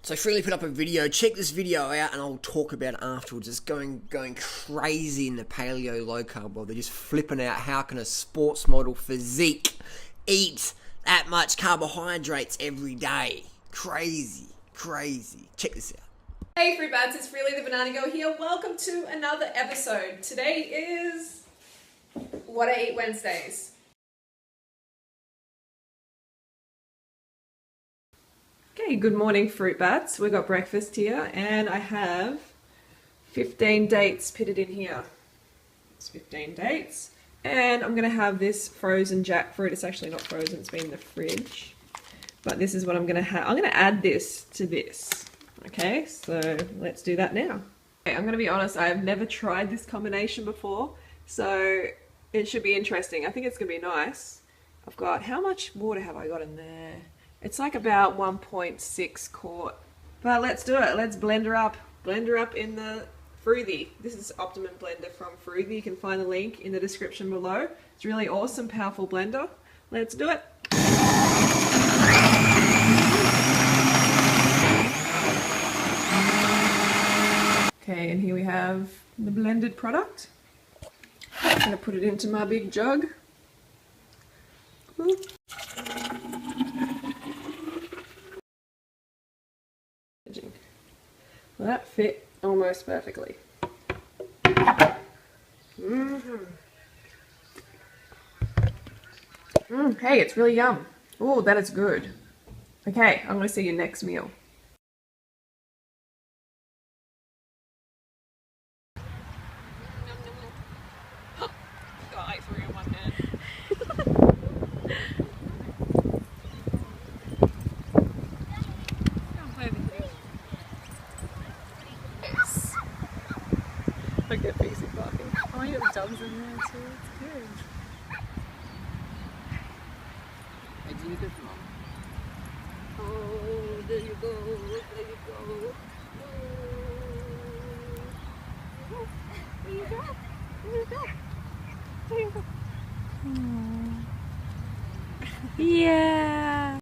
So Freely put up a video. Check this video out and I'll talk about it afterwards. It's going crazy in the paleo low carb world. They're just flipping out, how can a sports model physique eat that much carbohydrates every day? Crazy. Check this out. Hey Fruit Bats, it's Freely the Banana Girl here. Welcome to another episode. Today is What I Eat Wednesdays. Okay, good morning Fruit Bats. We've got breakfast here and I have 15 dates pitted in here. It's 15 dates. And I'm going to have this frozen jackfruit. It's actually not frozen, it's been in the fridge. But this is what I'm going to have. I'm going to add this to this. Okay, so let's do that now. Okay, I'm going to be honest, I have never tried this combination before. So it should be interesting. I think it's going to be nice. I've got, how much water have I got in there? It's like about 1.6 quart. But let's do it. Let's blend her up. Blend her up in the Fruity. This is Optimum Blender from Fruity. You can find the link in the description below. It's a really awesome, powerful blender. Let's do it. Okay, and here we have the blended product. I'm going to put it into my big jug. Well, that fit almost perfectly. Hey, it's really yum. Oh, that is good. Okay, I'm going to see you next meal. Got like 3 in one hand. I get basic barking. Oh, you got dogs in there too. It's good. Hey, do you good for mom? Oh, there you go. There you go. There you go. There you go. There you go. Yeah.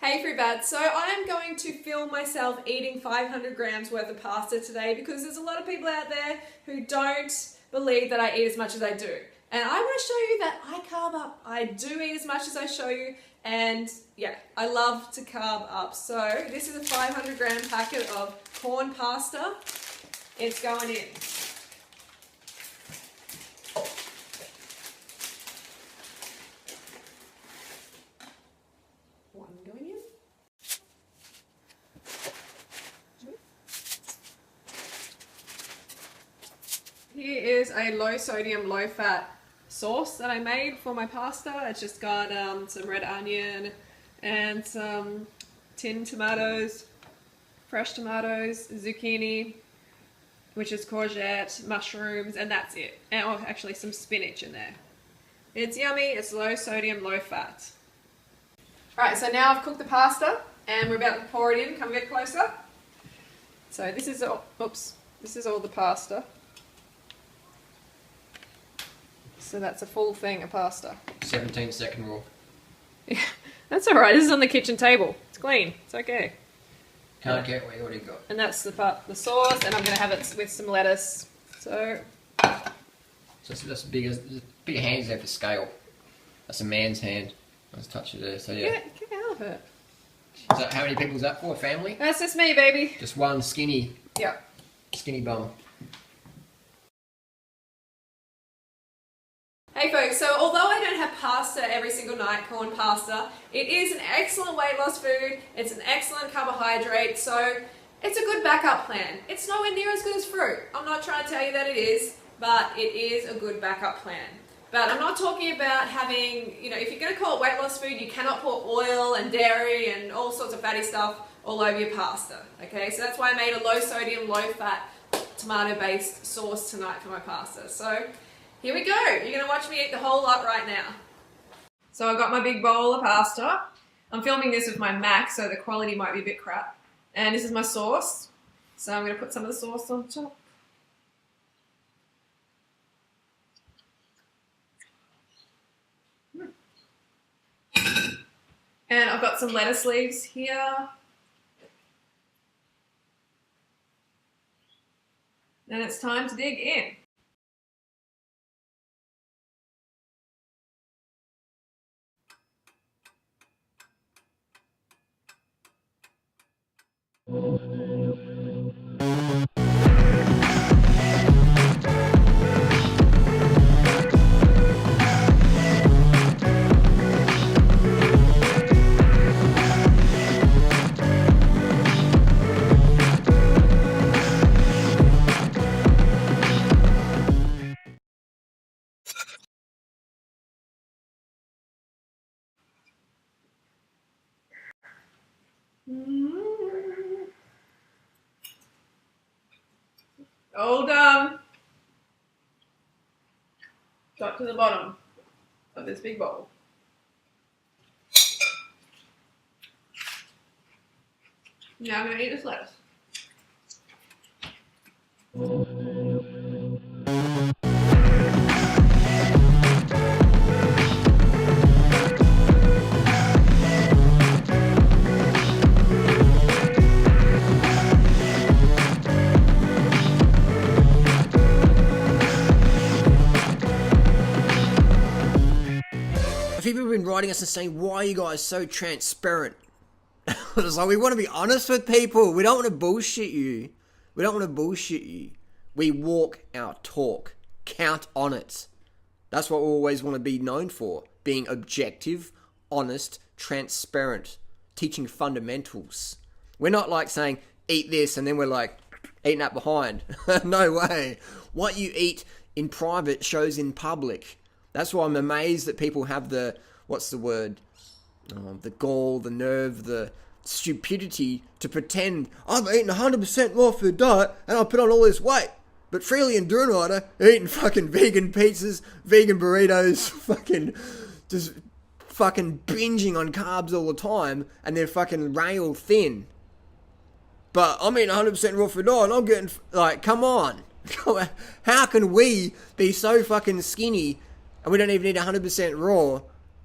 Hey Fruit Bats, so I'm going to film myself eating 500 grams worth of pasta today because there's a lot of people out there who don't believe that I eat as much as I do. And I want to show you that I carb up. I do eat as much as I show you, and yeah, I love to carb up. So this is a 500 gram packet of corn pasta. It's going in. One going in. Here is a low sodium, low fat sauce that I made for my pasta. It's just got some red onion and some tinned tomatoes, fresh tomatoes, zucchini, which is courgette, mushrooms, and that's it. And oh, actually some spinach in there. It's yummy, it's low sodium, low fat. Alright, so now I've cooked the pasta and we're about to pour it in. Come a bit closer. So this is all, this is all the pasta. So that's a full thing of pasta. 17-second rule. Yeah, that's alright, this is on the kitchen table. It's clean, it's okay. Can't get what you already got. And that's the sauce, and I'm going to have it with some lettuce. So that's big hands there for scale. That's a man's hand. Let's touch it there. So yeah. Get out of it. So how many people is that for? A family? That's just me, baby. Just one skinny bum. Hey folks, so although I don't have pasta every single night, corn pasta, it is an excellent weight loss food, it's an excellent carbohydrate, so it's a good backup plan. It's nowhere near as good as fruit. I'm not trying to tell you that it is, but it is a good backup plan. But I'm not talking about having, if you're going to call it weight loss food, you cannot put oil and dairy and all sorts of fatty stuff all over your pasta, okay? So that's why I made a low sodium, low fat, tomato based sauce tonight for my pasta. So here we go. You're going to watch me eat the whole lot right now. So I've got my big bowl of pasta. I'm filming this with my Mac, so the quality might be a bit crap. And this is my sauce. So I'm going to put some of the sauce on top. And I've got some lettuce leaves here. And it's time to dig in. All done. Got to the bottom of this big bowl. Now I'm going to eat this lettuce. People have been writing us and saying, why are you guys so transparent? It's like, we want to be honest with people. We don't want to bullshit you. We don't want to bullshit you. We walk our talk. Count on it. That's what we always want to be known for. Being objective, honest, transparent. Teaching fundamentals. We're not like saying, eat this, and then we're like, eating that behind. No way. What you eat in private shows in public. That's why I'm amazed that people have the, what's the word? The gall, the nerve, the stupidity to pretend, I've eaten 100% raw food diet and I put on all this weight. But Freely and Durnrider are eating fucking vegan pizzas, vegan burritos, just fucking binging on carbs all the time, and they're fucking rail thin. But I'm eating 100% raw food diet and I'm getting, like, come on. How can we be so fucking skinny and we don't even eat 100% raw?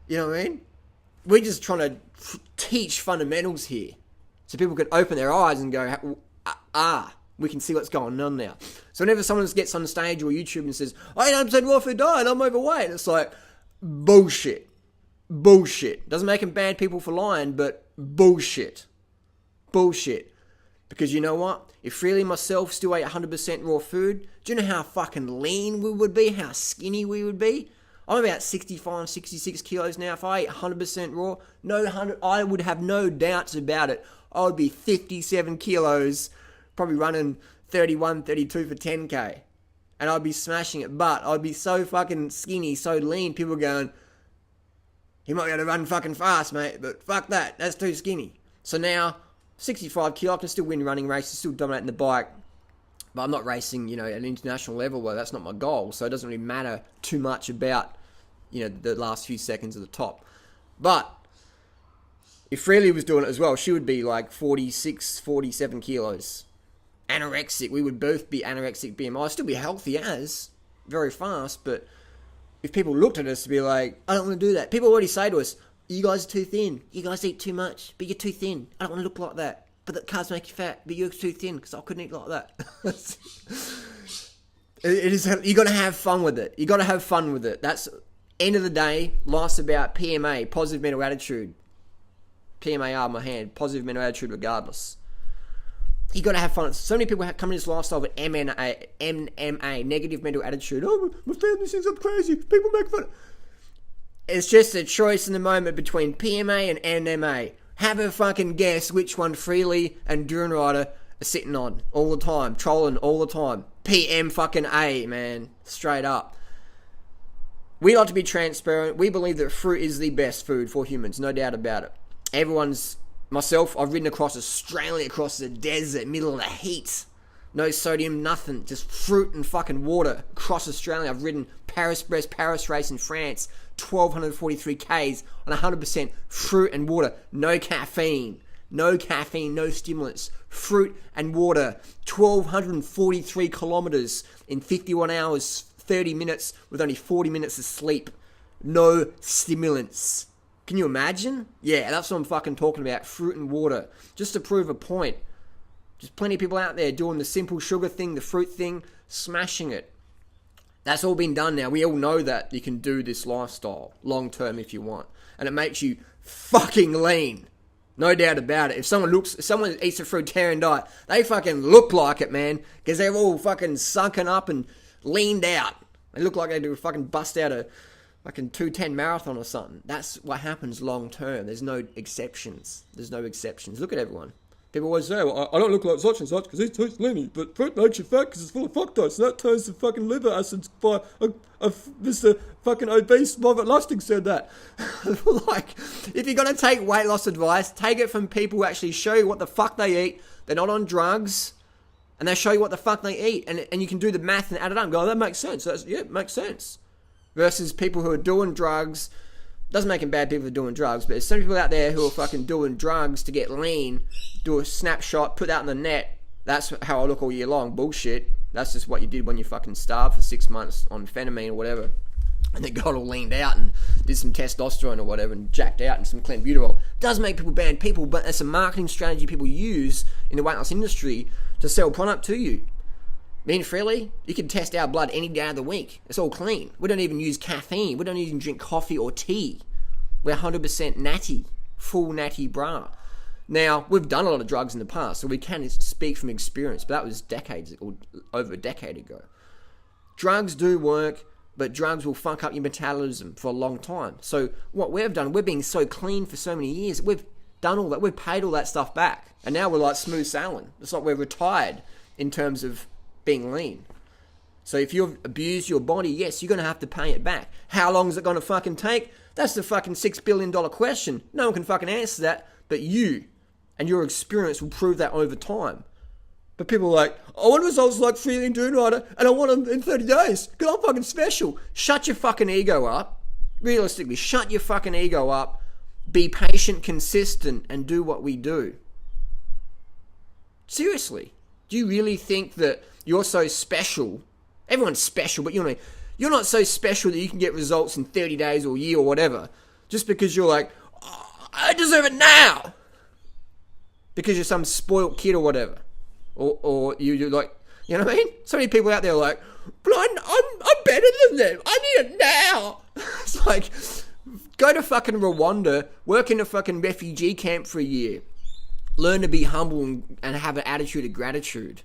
You know what I mean? We're just trying to teach fundamentals here. So people can open their eyes and go, we can see what's going on now. So whenever someone gets on stage or YouTube and says, I eat 100% raw food diet, I'm overweight. It's like, bullshit. Bullshit. Doesn't make them bad people for lying, but bullshit. Bullshit. Because you know what? If Freely and myself still ate 100% raw food, do you know how fucking lean we would be? How skinny we would be? I'm about 65, 66 kilos now. If I ate 100% raw, I would have no doubts about it. I would be 57 kilos, probably running 31, 32 for 10k. And I'd be smashing it. But I'd be so fucking skinny, so lean, people going, he might be able to run fucking fast, mate, but fuck that. That's too skinny. So now, 65 kilo, I can still win running races, still dominating the bike. But I'm not racing, at an international level. Well, that's not my goal. So it doesn't really matter too much about, the last few seconds at the top. But if Freely was doing it as well, she would be like 46, 47 kilos. Anorexic. We would both be anorexic BMI. I'd still be healthy as, very fast. But if people looked at us to be like, I don't want to do that. People already say to us, you guys are too thin. You guys eat too much, but you're too thin. I don't want to look like that. But the carbs make you fat, but you're too thin because I couldn't eat like that. It is. You got to have fun with it. You got to have fun with it. That's end of the day. Life's about PMA, positive mental attitude. PMAR, my hand, positive mental attitude, regardless. You got to have fun. So many people come in this lifestyle with NMA, negative mental attitude. Oh, my family thinks I'm crazy. People make fun. It's just a choice in the moment between PMA and NMA. Have a fucking guess which one Freely and Durnrider are sitting on all the time, trolling all the time. PM fucking A, man. Straight up. We like to be transparent. We believe that fruit is the best food for humans, no doubt about it. Myself, I've ridden across Australia, across the desert, middle of the heat. No sodium, nothing. Just fruit and fucking water across Australia. I've ridden Paris-Brest, Paris race in France, 1,243 Ks on 100% fruit and water. No caffeine. No caffeine, no stimulants. Fruit and water. 1,243 kilometers in 51 hours, 30 minutes with only 40 minutes of sleep. No stimulants. Can you imagine? Yeah, that's what I'm fucking talking about. Fruit and water. Just to prove a point. There's plenty of people out there doing the simple sugar thing, the fruit thing, smashing it. That's all been done now. We all know that you can do this lifestyle long term if you want. And it makes you fucking lean. No doubt about it. If someone eats a fruitarian diet, they fucking look like it, man. Because they're all fucking sunken up and leaned out. They look like they do fucking bust out a fucking 2:10 marathon or something. That's what happens long term. There's no exceptions. Look at everyone. People always say, well, I don't look like such and such because he's too skinny, but fruit makes you fat because it's full of fructose, and that turns to fucking liver acids by Mr. fucking obese Margaret Lustig said that. Like, if you're going to take weight loss advice, take it from people who actually show you what the fuck they eat. They're not on drugs, and they show you what the fuck they eat, and you can do the math and add it up and go, oh, that makes sense. It makes sense. Versus people who are doing drugs. Doesn't make them bad people for doing drugs, but there's some people out there who are fucking doing drugs to get lean, do a snapshot, put that in the net. That's how I look all year long. Bullshit. That's just what you did when you fucking starved for 6 months on phenamine or whatever. And then got all leaned out and did some testosterone or whatever and jacked out and some clenbuterol. Does make people bad people, but it's a marketing strategy people use in the weight loss industry to sell product to you. Me and Freely, you can test our blood any day of the week. It's all clean. We don't even use caffeine. We don't even drink coffee or tea. We're 100% natty. Full natty bra. Now, we've done a lot of drugs in the past, so we can speak from experience, but that was decades, or over a decade ago. Drugs do work, but drugs will fuck up your metabolism for a long time. So what we've done, we've been so clean for so many years, we've done all that, we've paid all that stuff back. And now we're like smooth sailing. It's like we're retired in terms of being lean. So if you've abused your body, yes, you're going to have to pay it back. How long is it going to fucking take? That's the fucking $6 billion question. No one can fucking answer that, but you and your experience will prove that over time. But people are like, I want results like Freely and Dune Rider, and I want them in 30 days, because I'm fucking special. Shut your fucking ego up. Realistically, shut your fucking ego up. Be patient, consistent, and do what we do. Seriously. Do you really think that you're so special? Everyone's special, but you know what I mean? You're not so special that you can get results in 30 days or a year or whatever, just because you're like, oh, I deserve it now. Because you're some spoiled kid or whatever. Or you're like, you know what I mean? So many people out there are like, but I'm better than them. I need it now. It's like, go to fucking Rwanda, work in a fucking refugee camp for a year. Learn to be humble and have an attitude of gratitude.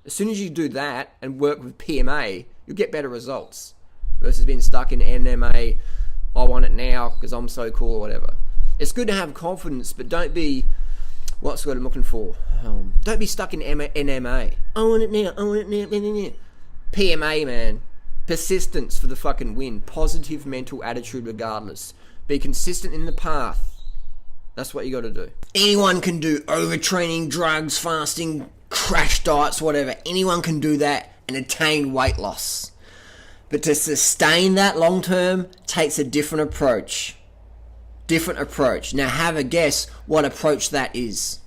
As soon as you do that and work with PMA, you'll get better results. Versus being stuck in NMA, I want it now because I'm so cool or whatever. It's good to have confidence, but don't be, what's what I'm looking for? Don't be stuck in NMA. I want it now, I want it now. PMA, man. Persistence for the fucking win. Positive mental attitude regardless. Be consistent in the path. That's what you got to do. Anyone can do overtraining, drugs, fasting, crash diets, whatever. Anyone can do that and attain weight loss. But to sustain that long term takes a different approach. Now have a guess what approach that is.